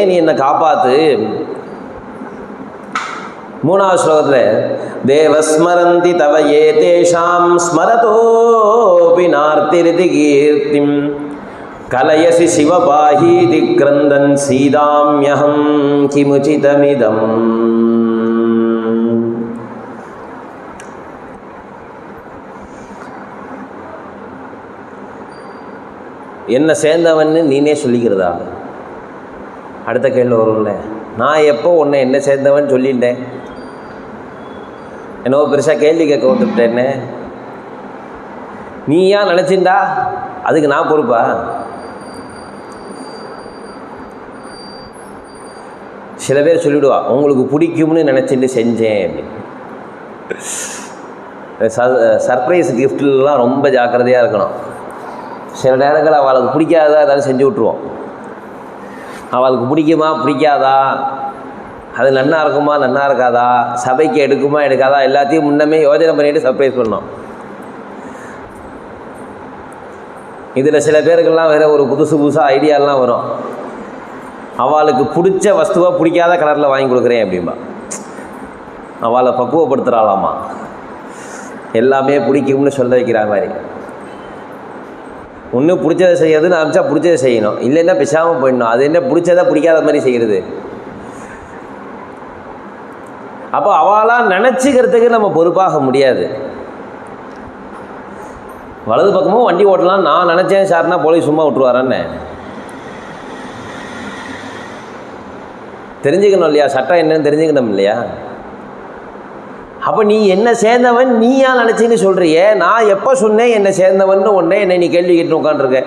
நீ என்னை காப்பாத்து. மூணாவது ஸ்லோகத்தில் தேவஸ்மரந்தி தவ ஏதேஷாம் ஸ்மரதோபி நார்த்திரிதி கீர்த்திம் கலயசி சிவபாஹீதி கிரந்தன் சீதாம்யஹம் கிமுச்சிதமிதம். என்ன சேர்ந்தவன்னு நீனே சொல்லிக்கிறதா? அடுத்த கேள்வி வரும்ல, நான் எப்போ உன்னை என்ன சேர்ந்தவன் சொல்லிட்டேன்? என்னவோ பெருசாக கேள்வி கேட்க விட்டுட்டேன்னு நீ ஏன் நினச்சிண்டா? அதுக்கு நான் பொறுப்பா? சில பேர் சொல்லிவிடுவா, உங்களுக்கு பிடிக்கும்னு நினச்சிட்டு செஞ்சேன் அப்படின்னு. சர்ப்ரைஸ் கிஃப்ட்லாம் ரொம்ப ஜாக்கிரதையாக இருக்கணும். சில நேரங்கள் அவளுக்கு பிடிக்காதா ஏதாவது செஞ்சு விட்ருவோம். அவளுக்கு பிடிக்குமா பிடிக்காதா, அது நன்னா இருக்குமா நன்னா இருக்காதா, சபைக்கு எடுக்குமா எடுக்காதா, எல்லாத்தையும் முன்னமே யோஜனை பண்ணிவிட்டு சர்ப்ரைஸ் பண்ணோம். இதில் சில பேருக்கெல்லாம் வேறு ஒரு புதுசாக ஐடியாலாம் வரும். அவளுக்கு பிடிச்ச வஸ்துவாக பிடிக்காத கலரில் வாங்கி கொடுக்குறேன் அப்படின்பா. அவளை பக்குவப்படுத்துகிறாளாமா, எல்லாமே பிடிக்கும்னு சொல்ல வைக்கிற மாதிரி. ஒன்று பிடிச்சதை செய்யறதுன்னு ஆரம்பித்தா பிடிச்சதை செய்யணும், இல்லைன்னா பேசாமல் போயிடணும். அது என்ன பிடிச்சதா பிடிக்காத மாதிரி செய்கிறது? அப்போ அவளாக நினச்சிக்கிறதுக்கு நம்ம பொறுப்பாக முடியாது. வலது பக்கமும் வண்டி ஓட்டலாம் நான் நினச்சேன் சார்னா போலீஸ் சும்மா விட்டுருவாரன்னு தெரிஞ்சுக்கணும் இல்லையா? சட்டம் என்னன்னு தெரிஞ்சுக்கணும் இல்லையா? அப்போ நீ என்ன சேர்ந்தவன் நீ ஏன் நினச்சின்னு சொல்கிறியே? நான் எப்போ சொன்னேன் என்னை சேர்ந்தவன் உடனே என்னை நீ கேள்வி கேட்டு உட்காந்துருக்க.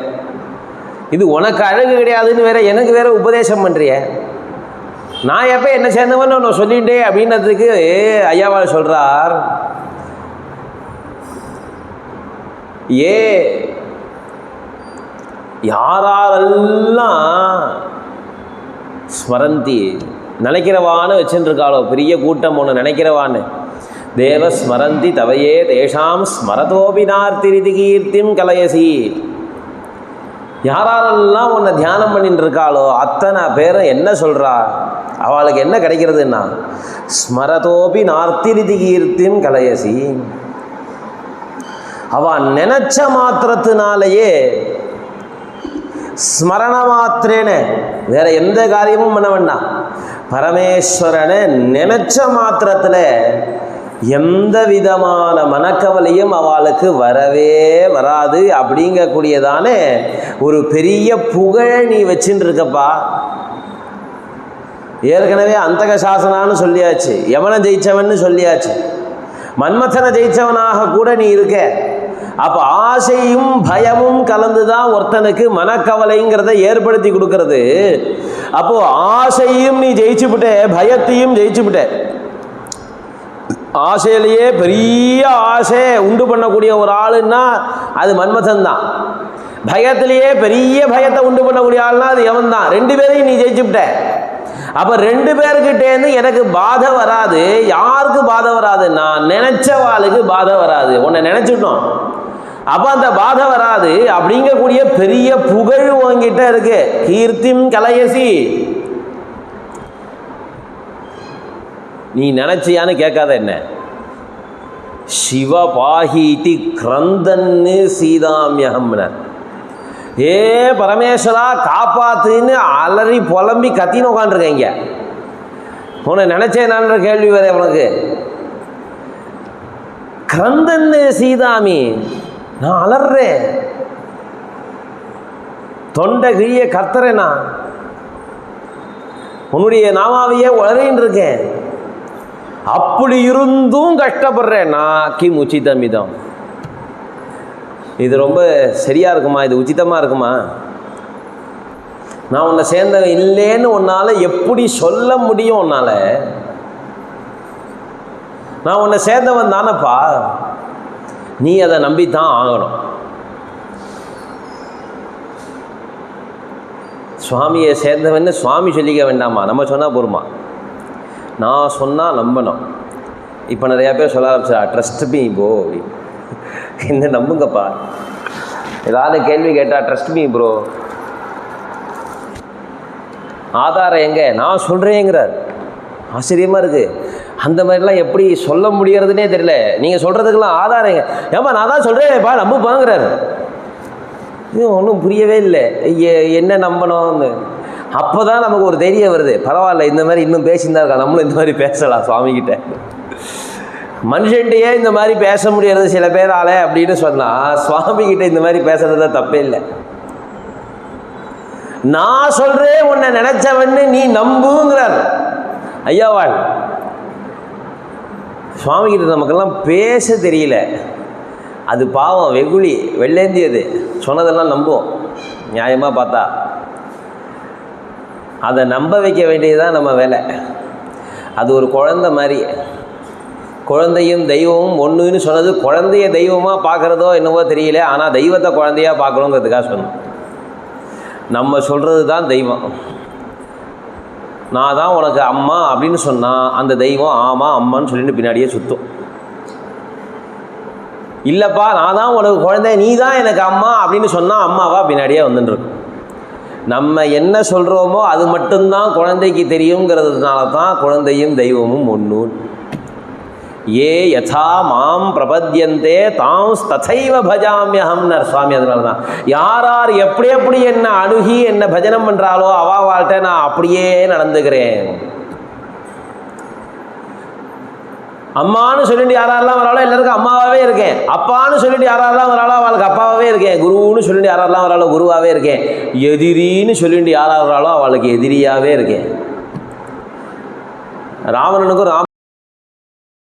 இது உனக்கு அழகு கிடையாதுன்னு வேற எனக்கு வேற உபதேசம் பண்ணுறிய. நான் எப்போ என்ன சேர்ந்தவன் உன்னை சொல்லிட்டேன் அப்படின்னதுக்கு ஐயாவால் சொல்கிறார், யாரெல்லாம் ஸ்மரந்தி நினைக்கிறவான்னு வச்சுருக்காளோ, பெரிய கூட்டம் ஒன்று நினைக்கிறவான்னு, தேவ ஸ்மரந்தி தவையே தேஷாம் ஸ்மரதோபி நார்த்திரிதி கீர்த்திம் கலயசி. யாரெல்லாம் உன்னை தியானம் பண்ணிட்டு இருக்காளோ அத்தனை பேரும் என்ன சொல்கிறா? அவளுக்கு என்ன கிடைக்கிறதுன்னா ஸ்மரதோபி நார்த்திரிதி கீர்த்திம் கலயசி. அவள் நினைச்ச மாத்திரத்தினாலேயே, ஸ்மரண மாத்திரேன்னு வேற எந்த காரியமும் பண்ண வேண்டாம், பரமேஸ்வரனை நினைச்ச மாத்திரத்தில் எந்த விதமான மனக்கவலையும் அவளுக்கு வரவே வராது. அப்படிங்கக்கூடியதான ஒரு பெரிய புகழை நீ வச்சுட்டு இருக்கப்பா. ஏற்கனவே அந்தக சாசனான்னு சொல்லியாச்சு, யமனை ஜெயிச்சவன்னு சொல்லியாச்சு, மன்மதனை ஜெயிச்சவனாக கூட நீ இருக்க. அப்போ ஆசையும் பயமும் கலந்து தான் ஒருத்தனுக்கு மனக்கவலைங்கிறத ஏற்படுத்தி கொடுக்கறது. அப்போ ஆசையும் நீ ஜெயிச்சுவிட்ட, பயத்தையும் ஜெயிச்சுவிட்ட. ஆசையிலேயே பெரிய ஆசை உண்டு பண்ணக்கூடிய ஒரு ஆளுன்னா அது மன்மதன் தான். பயத்திலேயே பெரிய பயத்தை உண்டு பண்ணக்கூடிய ஆளுன்னா அது எவன் தான். ரெண்டு பேரையும் நீ ஜெயிச்சுவிட்ட. அப்போ ரெண்டு பேருக்கிட்டேருந்து எனக்கு பாதை வராது. யாருக்கு பாதை வராது? நான் நினைச்சவாளுக்கு பாதை வராது. உன்னை நினைச்சிட்டோம், அப்போ அந்த பாதை வராது. அப்படிங்கக்கூடிய பெரிய புகழ் உன்கிட்ட இருக்கு. கீர்த்திம் கலயசி. நீ நினைச்சியான்னு கேட்காத என்ன, சிவபாஹீதி கிரந்தன்னு சீதாம்யஹம்னர். ஏ பரமேஸ்வரா காப்பாத்துன்னு அலறி புலம்பி கத்தின்னு உட்காந்துருக்கீங்க. உன்னை நினைச்சேனான்ற கேள்வி வேற உனக்கு. கிரந்தன்னு சீதாமி, நான் அலறேன், தொண்டை கிழிய கத்துறேனா, உன்னுடைய நாமாவையே உளறின்னு இருக்கேன். அப்படி இருந்தும் கஷ்டப்படுறேன் நான். கிம் உச்சிதமிதம். இது ரொம்ப சரியாக இருக்குமா? இது உச்சிதமாக இருக்குமா? நான் உன்னை சேர்ந்தவன் இல்லைன்னு உன்னால் எப்படி சொல்ல முடியும்? உன்னால் நான் உன்னை சேர்ந்தவன் தானப்பா. நீ அதை நம்பித்தான் ஆகணும். சுவாமியை சேர்ந்தவன்னு சுவாமி சொல்லிக்க வேண்டாமா? நம்ம சொன்னால் போருமா? நான் சொன்னால் நம்பணும். இப்போ நிறையா பேர் சொல்ல ஆரம்பிச்சா ட்ரஸ்ட் மீ ப்ரோ அப்படின்னு. என்ன நம்புங்கப்பா. ஏதாவது கேள்வி கேட்டால் ட்ரஸ்ட் மீ ப்ரோ, ஆதாரம் எங்கே? நான் சொல்கிறேங்கிறார். ஆச்சரியமாக இருக்குது. அந்த மாதிரிலாம் எப்படி சொல்ல முடியறதுனே தெரியல. நீங்கள் சொல்கிறதுக்கெல்லாம் ஆதாரம் எங்கே? ஏப்பா நான் தான் சொல்கிறேன்ப்பா நம்புப்பாங்கிறாரு. இது ஒன்றும் புரியவே இல்லை. என்ன நம்பணும்னு அப்போ தான் நமக்கு ஒரு தைரியம் வருது. பரவாயில்ல, இந்த மாதிரி இன்னும் பேசியிருந்தா இருக்கா, நம்மளும் இந்த மாதிரி பேசலாம் சுவாமிகிட்ட. மனுஷன்ட்டையே இந்த மாதிரி பேச முடியறது சில பேரால அப்படின்னு சொன்னால், சுவாமிகிட்ட இந்த மாதிரி பேசுறது தப்பே இல்லை. நான் சொல்கிறேன் உன்னை நினைச்சவன்னு நீ நம்புங்கிறார் ஐயாவாள். சுவாமிகிட்ட நமக்கெல்லாம் பேச தெரியல. அது பாவம், வெகுளி, வெள்ளேந்தியது, சொன்னதெல்லாம் நம்புவோம். நியாயமாக பார்த்தா அதை நம்ப வைக்க வேண்டியதுதான் நம்ம வேலை. அது ஒரு குழந்தை மாதிரி. குழந்தையும் தெய்வமும் ஒன்றுன்னு சொன்னது குழந்தைய தெய்வமாக பார்க்குறதோ என்னவோ தெரியல. ஆனால் தெய்வத்தை குழந்தையாக பார்க்குறோங்கிறதுக்காக சொன்னோம். நம்ம சொல்கிறது தான் தெய்வம். நான் தான் உனக்கு அம்மா அப்படின்னு சொன்னால் அந்த தெய்வம் ஆமாம் அம்மான்னு சொல்லிட்டு பின்னாடியே சுற்றும். இல்லைப்பா நான் தான் உனக்கு குழந்தை, நீ தான் எனக்கு அம்மா அப்படின்னு சொன்னால் அம்மாவா பின்னாடியே வந்துட்டுருக்கும். நம்ம என்ன சொல்கிறோமோ அது மட்டும்தான் குழந்தைக்கு தெரியுங்கிறதுனால தான் குழந்தையும் தெய்வமும் ஒன்று. ஏ யதா மாம் பிரபத்யந்தே தாம் ததைவ பஜாமியஹம்னர் சுவாமி. அதனால தான் யார் யார் எப்படி எப்படி என்ன அணுகி என்ன பஜனம் பண்ணுறாலோ அவாவாள்கிட்ட நான் அப்படியே நடந்துக்கிறேன். அம்மானு சொல்லிட்டு யாரெல்லாம் வராளோ எல்லாருக்கும் அம்மாவாகவே இருக்கேன். அப்பான்னு சொல்லிட்டு யாரெல்லாம் வராளோ அவளுக்கு அப்பாவாகவே இருக்கேன். குருன்னு சொல்லிட்டு யாரெல்லாம் வராளோ குருவாகவே இருக்கேன். எதிரின்னு சொல்லிட்டு யாராக வராளோ அவளுக்கு எதிரியாகவே இருக்கேன். ராவணனுக்கும்